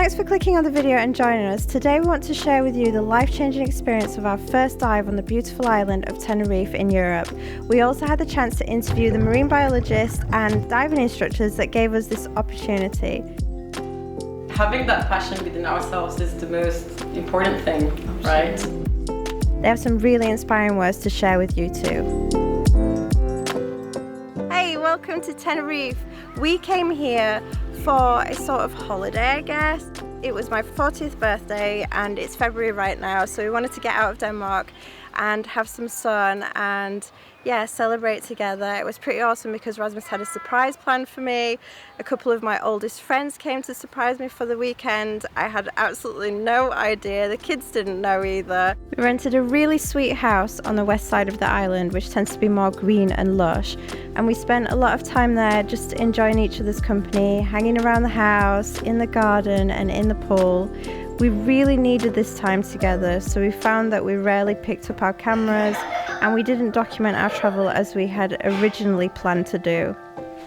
Thanks for clicking on the video and joining us. Today we want to share with you the life-changing experience of our first dive on the beautiful island of Tenerife in Europe. We also had the chance to interview the marine biologists and diving instructors that gave us this opportunity. Having that passion within ourselves is the most important thing, right? They have some really inspiring words to share with you too. Hey, welcome to Tenerife. We came here for a sort of holiday, I guess. It was my 40th birthday and it's February right now, so we wanted to get out of Denmark and have some sun and celebrate together. It was pretty awesome because Rasmus had a surprise planned for me. A couple of my oldest friends came to surprise me for the weekend. I had absolutely no idea. The kids didn't know either. We rented a really sweet house on the west side of the island, which tends to be more green and lush. And we spent a lot of time there just enjoying each other's company, hanging around the house, in the garden and in the pool. We really needed this time together, so we found that we rarely picked up our cameras and we didn't document our travel as we had originally planned to do.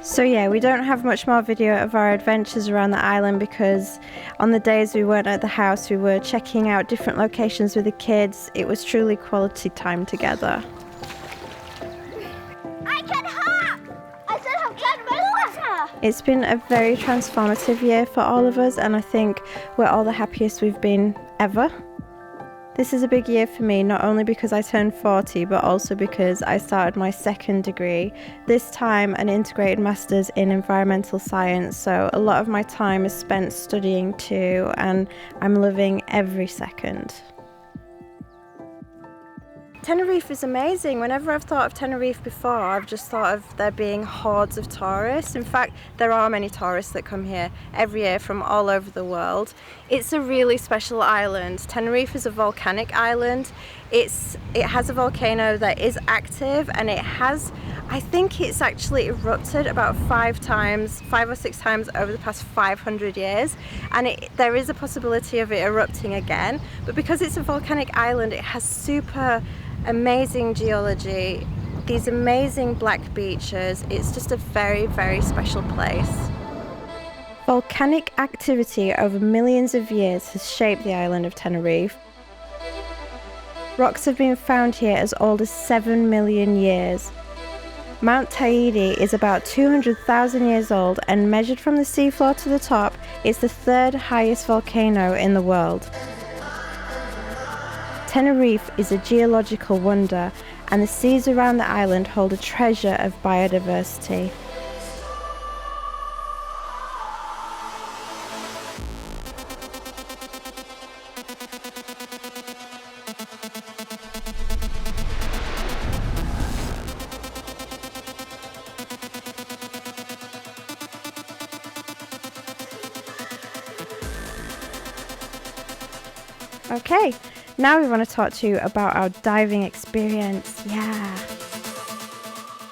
So we don't have much more video of our adventures around the island because on the days we weren't at the house, we were checking out different locations with the kids. It was truly quality time together. It's been a very transformative year for all of us, and I think we're all the happiest we've been ever. This is a big year for me, not only because I turned 40, but also because I started my second degree, this time an integrated master's in environmental science, so a lot of my time is spent studying too, and I'm loving every second. Tenerife is amazing. Whenever I've thought of Tenerife before, I've just thought of there being hordes of tourists. In fact, there are many tourists that come here every year from all over the world. It's a really special island. Tenerife is a volcanic island. It has a volcano that is active, and I think it's actually erupted about 5 or 6 times over the past 500 years, and there is a possibility of it erupting again. But because it's a volcanic island, it has super amazing geology, these amazing black beaches. It's just a very, very special place. Volcanic activity over millions of years has shaped the island of Tenerife. Rocks have been found here as old as 7 million years. Mount Teide is about 200,000 years old, and measured from the seafloor to the top, it's the 3rd highest volcano in the world. Tenerife is a geological wonder, and the seas around the island hold a treasure of biodiversity. Okay, now we want to talk to you about our diving experience.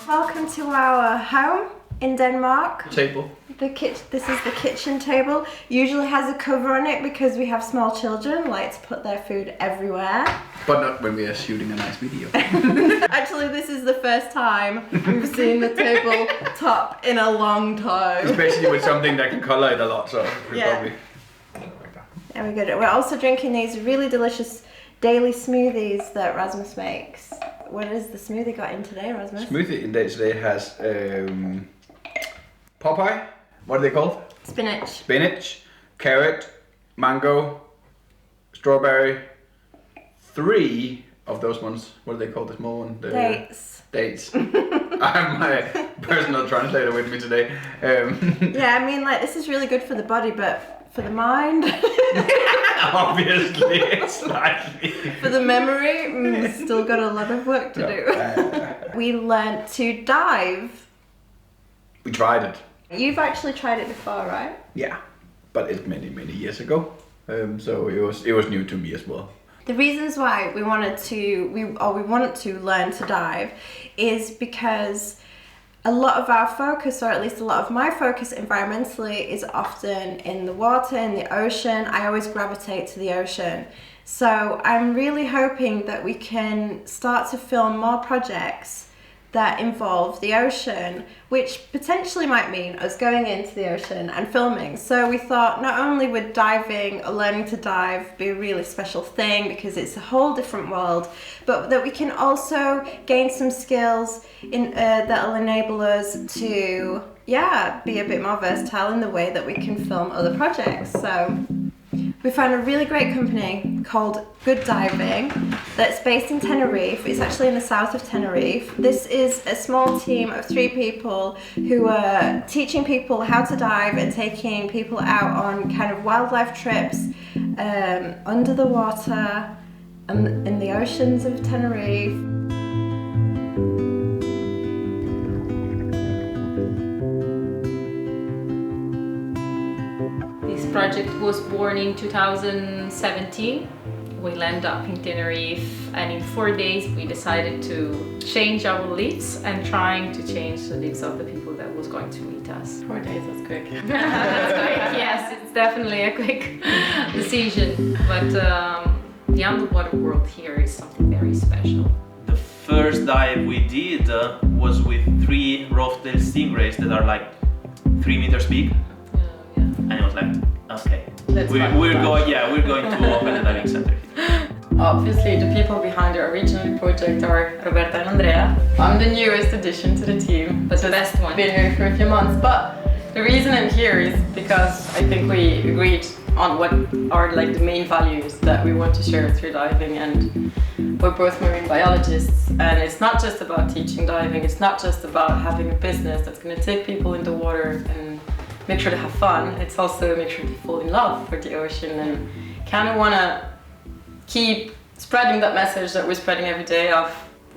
Welcome to our home in Denmark. Table. This is the kitchen table. Usually has a cover on it because we have small children who like to put their food everywhere. But not when we are shooting a nice video. Actually, this is the first time we've seen the table top in a long time. Especially with something that can color it a lot, so we probably... There we go. We're also drinking these really delicious daily smoothies that Rasmus makes. What is the smoothie got in today, Rasmus? Smoothie in today has Popeye. What are they called? Spinach, carrot, mango, strawberry. 3 of those ones. What are they called? The small one? Dates. I have my personal translator with me today. This is really good for the body, but for the mind. Obviously, slightly. For the memory, still got a lot of work to do. We learnt to dive. We tried it. You've actually tried it before, right? Yeah, but it's many years ago. So it was new to me as well. The reasons why we wanted to learn to dive is because a lot of our focus, or at least a lot of my focus environmentally, is often in the water, in the ocean. I always gravitate to the ocean. So I'm really hoping that we can start to film more projects that involve the ocean, which potentially might mean us going into the ocean and filming. So we thought not only would diving or learning to dive be a really special thing because it's a whole different world, but that we can also gain some skills that'll enable us to be a bit more versatile in the way that we can film other projects. So we found a really great company called Goodiving that's based in Tenerife. It's actually in the south of Tenerife. This is a small team of 3 people who are teaching people how to dive and taking people out on kind of wildlife trips under the water and in the oceans of Tenerife. This project was born in 2017. We landed up in Tenerife, and in 4 days we decided to change our lives and trying to change the lives of the people that was going to meet us. 4 days, that's quick. That's quick, yes, it's definitely a quick decision. But the underwater world here is something very special. The first dive we did was with 3 rough-tailed stingrays that are like 3 meters big. And it was like, okay, we're going to open a diving center. Obviously, the people behind the original project are Roberta and Andrea. I'm the newest addition to the team, but the best one. Been here for a few months. But the reason I'm here is because I think we agreed on what are like the main values that we want to share through diving, and we're both marine biologists. And it's not just about teaching diving. It's not just about having a business that's going to take people in the water and make sure to have fun. It's also make sure to fall in love for the ocean, and kind of want to keep spreading that message that we're spreading every day of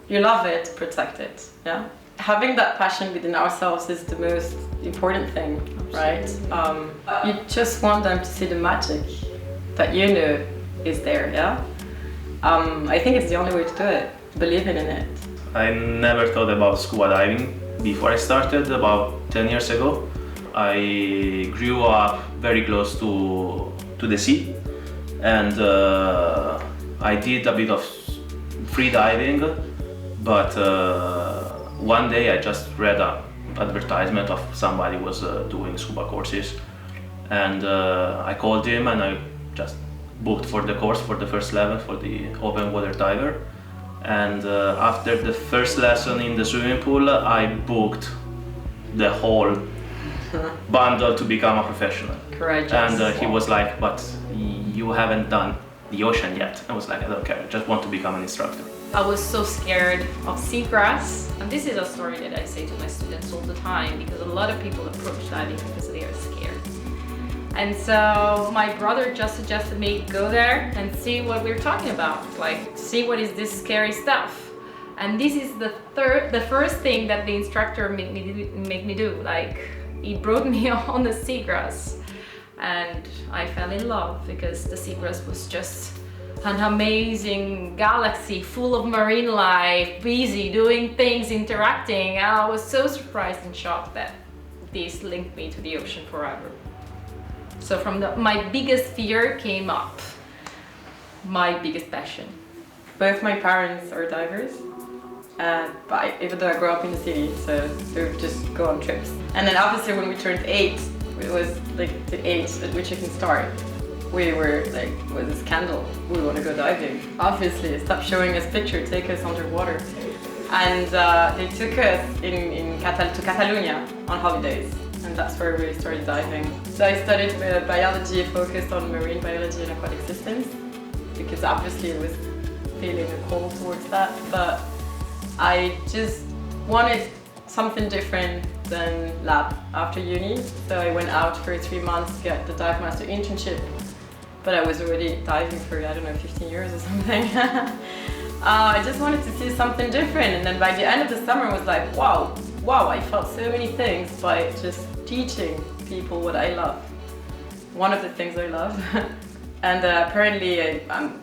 you love it, protect it. Yeah, having that passion within ourselves is the most important thing. Absolutely. Right? You just want them to see the magic that you know is there. Yeah, I think it's the only way to do it, believing in it. I never thought about scuba diving before I started about 10 years ago. I grew up very close to the sea, and I did a bit of free diving, but one day I just read an advertisement of somebody was doing scuba courses, and I called him and I just booked for the course for the first level for the open water diver, and after the first lesson in the swimming pool I booked the whole bundle to become a professional. Courageous. And he was like, but you haven't done the ocean yet. I was like, I don't care, I just want to become an instructor. I was so scared of seagrass, and this is a story that I say to my students all the time because a lot of people approach diving because they are scared. And so my brother just suggested me go there and see what we're talking about, like see what is this scary stuff. And this is the first thing that the instructor made me do. Like, he brought me on the seagrass, and I fell in love because the seagrass was just an amazing galaxy full of marine life, busy, doing things, interacting. And I was so surprised and shocked that this linked me to the ocean forever. So from my biggest fear came up my biggest passion. Both my parents are divers. But even though I grew up in the city, so we would just go on trips. And then obviously when we turned 8, it was like the age at which you can start. We were like, with a scandal, we want to go diving. Obviously, stop showing us pictures, take us underwater. And they took us to Catalonia on holidays. And that's where we started diving. So I studied biology focused on marine biology and aquatic systems, because obviously it was feeling a call towards that. But I just wanted something different than lab after uni, so I went out for 3 months to get the dive master internship, but I was already diving for, I don't know, 15 years or something. I just wanted to see something different, and then by the end of the summer I was like, wow, I felt so many things by just teaching people what I love. One of the things I love. And apparently I'm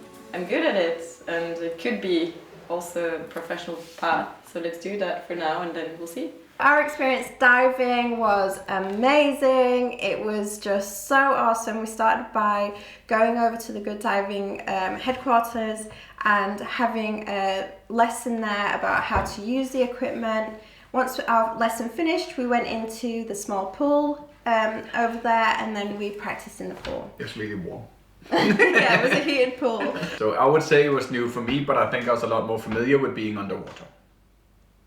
good at it, and it could be also a professional path. So let's do that for now, and then we'll see. Our experience diving was amazing. It was just so awesome. We started by going over to the Goodiving headquarters and having a lesson there about how to use the equipment. Once our lesson finished, we went into the small pool over there, and then we practiced in the pool. It's really warm. Yeah, it was a heated pool. So I would say it was new for me, but I think I was a lot more familiar with being underwater.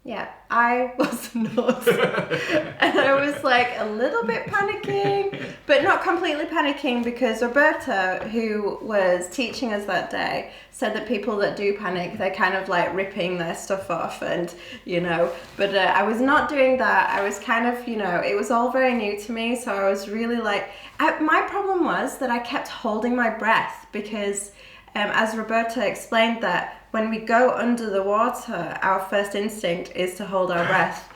Yeah, I was not. And I was like a little bit panicking, but not completely panicking, because Roberta, who was teaching us that day, said that people that do panic, they're kind of like ripping their stuff off and, you know, but I was not doing that. I was kind of, you know, it was all very new to me. So I was really like, my problem was that I kept holding my breath, because as Roberta explained, that when we go under the water, our first instinct is to hold our breath,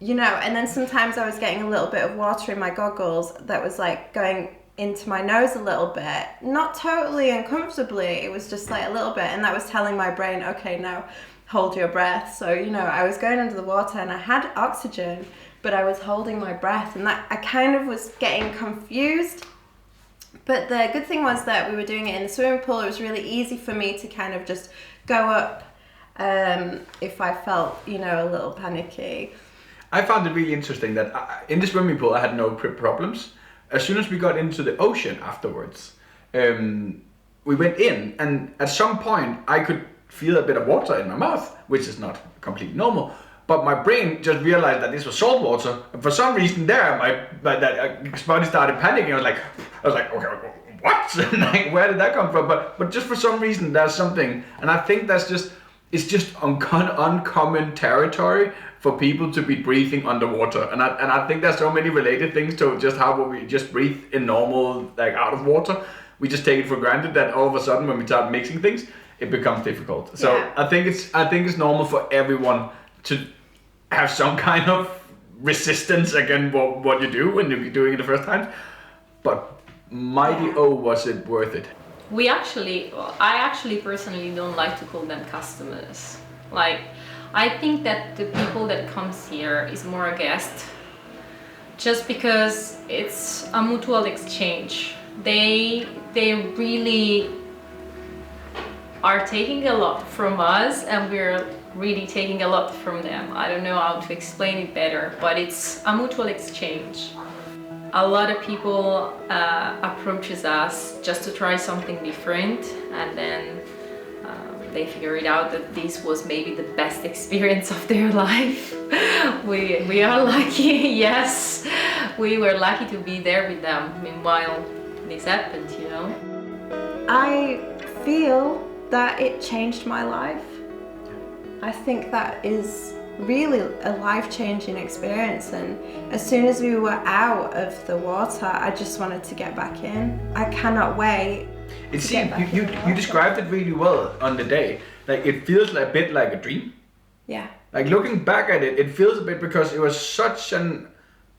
you know, and then sometimes I was getting a little bit of water in my goggles that was like going into my nose a little bit, not totally uncomfortably, it was just like a little bit, and that was telling my brain, okay, now hold your breath. So, you know, I was going under the water and I had oxygen, but I was holding my breath, and that I kind of was getting confused. But the good thing was that we were doing it in the swimming pool. It was really easy for me to kind of just go up if I felt, you know, a little panicky. I found it really interesting that in the swimming pool I had no problems. As soon as we got into the ocean afterwards, we went in, and at some point I could feel a bit of water in my mouth, which is not completely normal. But my brain just realized that this was salt water, and for some reason there, my body started panicking. I was like, okay, what? Like, where did that come from? But just for some reason, there's something, and I think it's just uncommon territory for people to be breathing underwater, and I think there's so many related things to just how we just breathe in normal, like out of water. We just take it for granted that all of a sudden when we start mixing things, it becomes difficult. So yeah. I think it's normal for everyone to have some kind of resistance against what you do when you're doing it the first time. But mighty was it worth it? I actually personally don't like to call them customers. Like, I think that the people that comes here is more a guest, just because it's a mutual exchange. They really are taking a lot from us, and we're really taking a lot from them. I don't know how to explain it better, but it's a mutual exchange. A lot of people approaches us just to try something different, and then they figure it out that this was maybe the best experience of their life. We are lucky, yes, we were lucky to be there with them. Meanwhile, this happened, you know. I feel that it changed my life. I think that is really a life-changing experience, and as soon as we were out of the water, I just wanted to get back in. I cannot wait. It seems you described it really well on the day. Like, it feels a bit like a dream. Yeah. Like, looking back at it, it feels a bit, because it was such an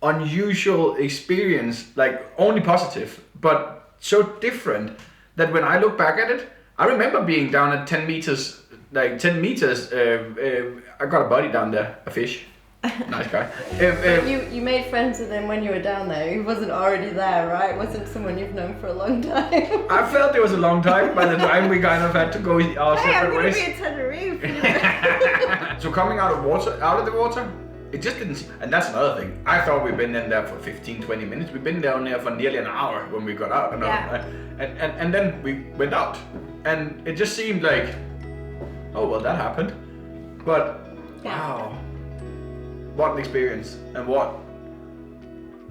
unusual experience, like only positive, but so different that when I look back at it, I remember being down at 10 meters. Like 10 meters, I got a buddy down there, a fish. Nice guy. You made friends with him when you were down there. He wasn't already there, right? Wasn't someone you've known for a long time. I felt it was a long time by the time we kind of had to go our separate ways. Hey, I'm gonna be in Tenerife. So coming out of the water, it just didn't seem, and that's another thing. I thought we'd been in there for 15-20 minutes. We've been down there for nearly an hour when we got out. And then we went out, and it just seemed like, oh well, that happened. But wow, what an experience, and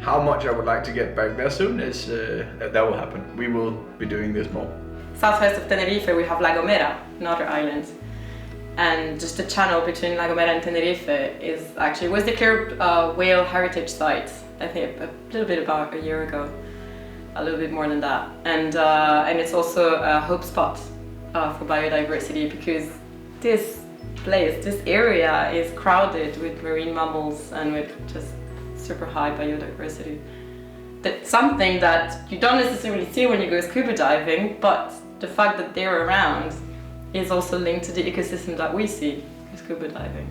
how much I would like to get back there soon is that will happen. We will be doing this more. Southwest of Tenerife, we have La Gomera, another island, and just the channel between La Gomera and Tenerife was declared whale heritage site. I think a little bit about a year ago, a little bit more than that, and it's also a hope spot for biodiversity, because this area is crowded with marine mammals and with just super high biodiversity. That's something that you don't necessarily see when you go scuba diving, but the fact that they're around is also linked to the ecosystem that we see with scuba diving.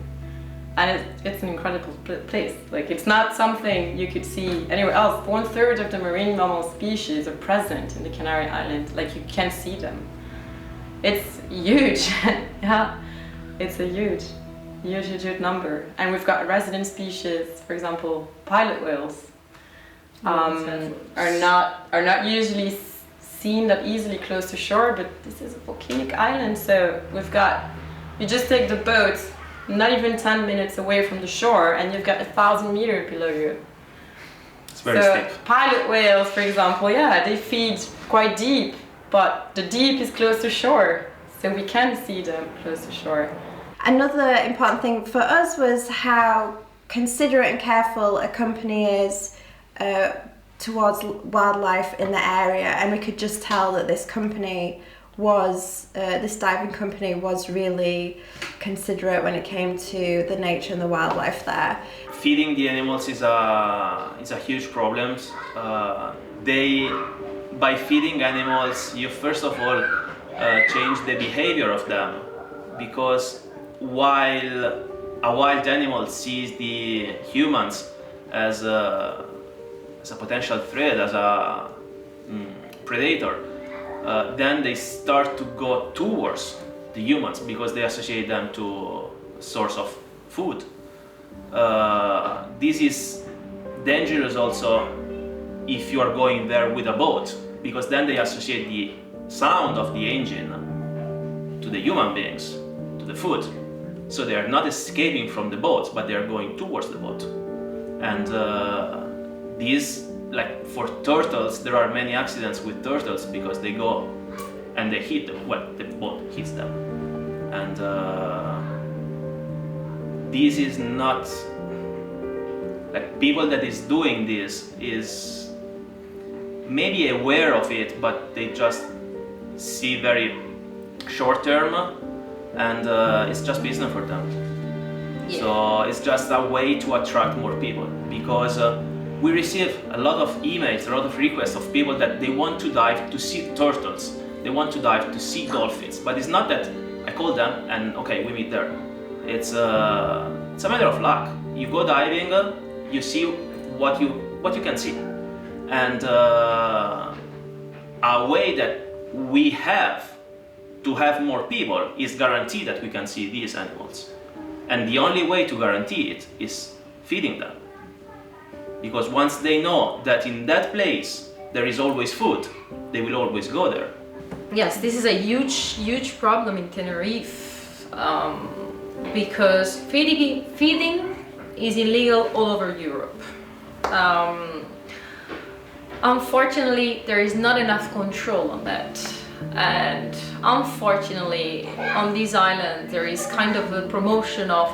And it's an incredible place. Like, it's not something you could see anywhere else. 1/3 of the marine mammal species are present in the Canary Islands. Like, you can't see them. It's huge. Yeah, it's a huge number. And we've got resident species, for example, pilot whales, are not usually seen that easily close to shore, but this is a volcanic island, so you just take the boat not even 10 minutes away from the shore and you've got 1,000 meters below you. It's very steep. Pilot whales, for example, yeah, they feed quite deep, but the deep is close to shore, so we can see them close to shore. Another important thing for us was how considerate and careful a company is towards wildlife in the area, and we could just tell that this diving company was really considerate when it came to the nature and the wildlife there. Feeding the animals is a huge problem. By feeding animals, you first of all change the behavior of them, because while a wild animal sees the humans as a potential threat, as a predator, then they start to go towards the humans because they associate them to a source of food. This is dangerous also if you are going there with a boat, because then they associate the sound of the engine to the human beings, to the food. So they are not escaping from the boat, but they are going towards the boat. And like for turtles, there are many accidents with turtles because they go and they hit them. Well, the boat hits them. And this is not, like, people that is doing this is maybe aware of it, but they just see very short term, and it's just business for them. Yeah. So it's just a way to attract more people, because we receive a lot of emails, a lot of requests of people that they want to dive to see turtles, they want to dive to see dolphins, but it's not that I call them and okay, we meet there. It's a matter of luck. You go diving, you see what you can see, and a way that we have to have more people is guarantee that we can see these animals, and the only way to guarantee it is feeding them, because once they know that in that place there is always food, they will always go there. Yes, this is a huge problem in Tenerife, because feeding is illegal all over Europe. Unfortunately, there is not enough control on that, and unfortunately on this island there is kind of a promotion of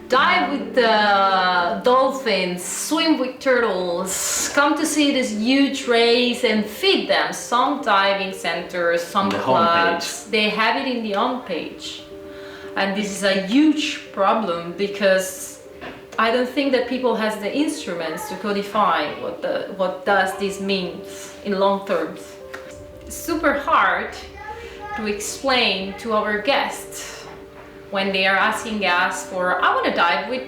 dive with the dolphins, swim with turtles, come to see this huge race and feed them. Some diving centers, some clubs, they have it in the homepage. And this is a huge problem, because I don't think that people has the instruments to codify what does this mean in long terms. It's super hard to explain to our guests when they are asking us for, I want to dive with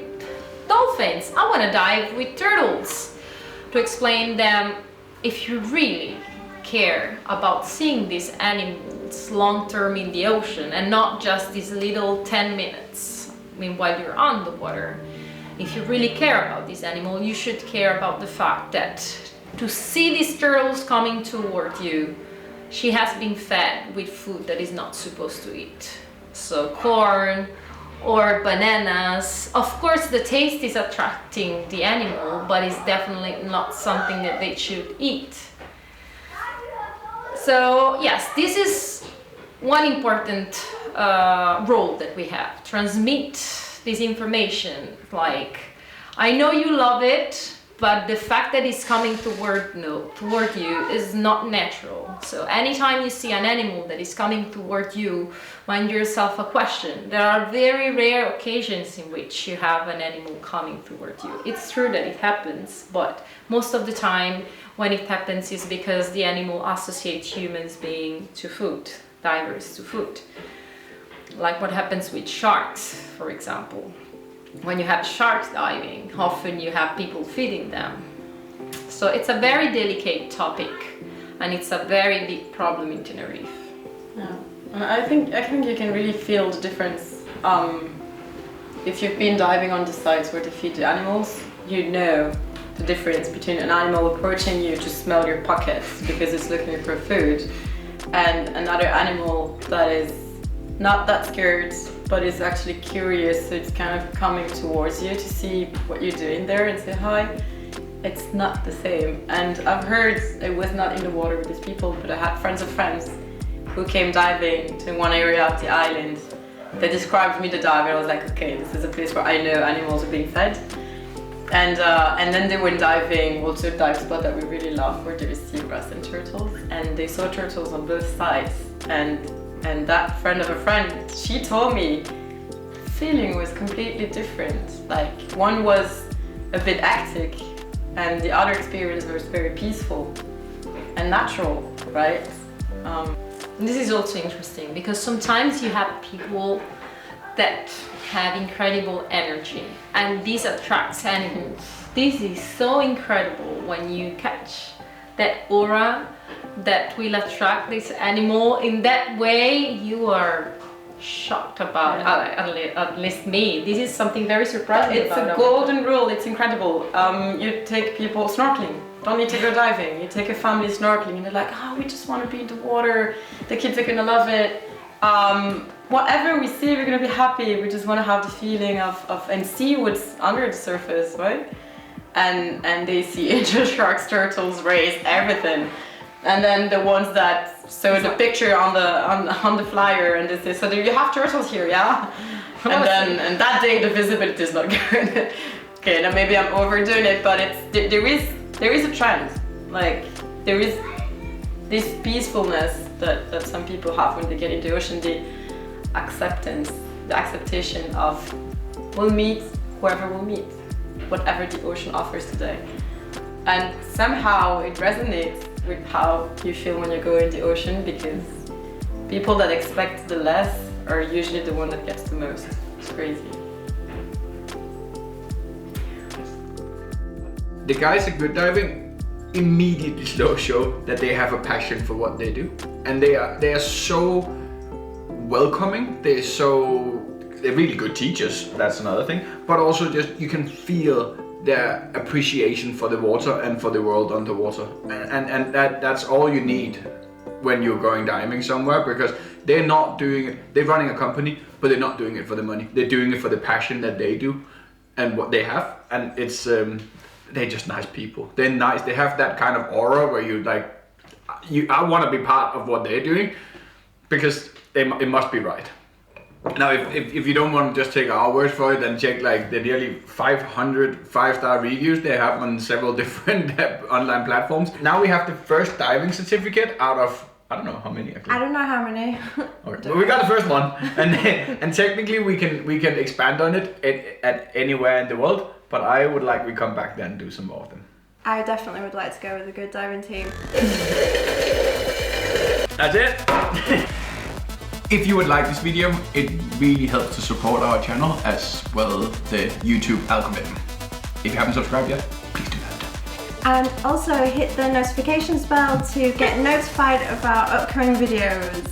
dolphins, I want to dive with turtles, to explain them, if you really care about seeing these animals long term in the ocean and not just these little 10 minutes while you're on the water, if you really care about this animal, you should care about the fact that to see these turtles coming toward you, she has been fed with food that is not supposed to eat. So corn or bananas. Of course the taste is attracting the animal, but it's definitely not something that they should eat. So yes, this is one important role that we have. Transmit this information, like, I know you love it, but the fact that it's coming toward you is not natural. So anytime you see an animal that is coming toward you, find yourself a question. There are very rare occasions in which you have an animal coming toward you. It's true that it happens, but most of the time when it happens is because the animal associates humans being to food, divers to food. Like what happens with sharks, for example. when you have sharks diving, often you have people feeding them. So it's a very delicate topic, and it's a very big problem in Tenerife. Yeah. And I think you can really feel the difference. If you've been diving on the sites where they feed the animals, you know the difference between an animal approaching you to smell your pockets because it's looking for food, and another animal that is not that scared but is actually curious, so it's kind of coming towards you to see what you're doing there and say hi. It's not the same. And I've heard, it was not in the water with these people, but I had friends of friends who came diving to one area of the island. They described me the dive and I was like, okay, this is a place where I know animals are being fed. And then they went diving, also a dive spot that we really love where there is seagrass and turtles, and they saw turtles on both sides. And that friend of a friend, she told me the feeling was completely different. Like, one was a bit hectic and the other experience was very peaceful and natural, right? This is also interesting because sometimes you have people that have incredible energy and this attracts animals. This is so incredible when you catch that aura that will attract this animal. In that way, you are shocked about, at least me. This is something very surprising. It's a golden rule, it's incredible. You take people snorkeling, don't need to go diving. You take a family snorkeling and they're like, oh, we just want to be in the water, the kids are gonna love it. Whatever we see, we're gonna be happy. We just want to have the feeling of and see what's under the surface, right? And they see angel sharks, turtles, rays, everything. And then the ones that show the picture on the flyer and they say, so do you have turtles here, yeah? And that day the visibility is not good. Okay, now maybe I'm overdoing it, but there is a trend. Like, there is this peacefulness that some people have when they get in the ocean, the acceptation of we'll meet whoever we'll meet, whatever the ocean offers today. And somehow it resonates with how you feel when you go in the ocean, because people that expect the less are usually the one that gets the most. It's crazy. The guys at Goodiving immediately show that they have a passion for what they do, and they are so welcoming. They're really good teachers. That's another thing. But also just you can feel their appreciation for the water and for the world underwater, and that's all you need when you're going diving somewhere, because they're not doing it. They're running a company, but they're not doing it for the money. They're doing it for the passion that they do and what they have, and it's they're just nice people. They're nice. They have that kind of aura where you like, I want to be part of what they're doing because it must be right. Now, if you don't want to just take our word for it, then check like the nearly 500 5-star reviews they have on several different online platforms. Now we have the first diving certificate out of, I don't know how many actually. I don't know how many. Okay. Well, we got the first one, and technically we can expand on it at anywhere in the world. But I would like we come back then and do some more of them. I definitely would like to go with a good diving team. That's it. If you would like this video, it really helps to support our channel as well the YouTube algorithm. If you haven't subscribed yet, please do that. And also hit the notifications bell to get notified about upcoming videos.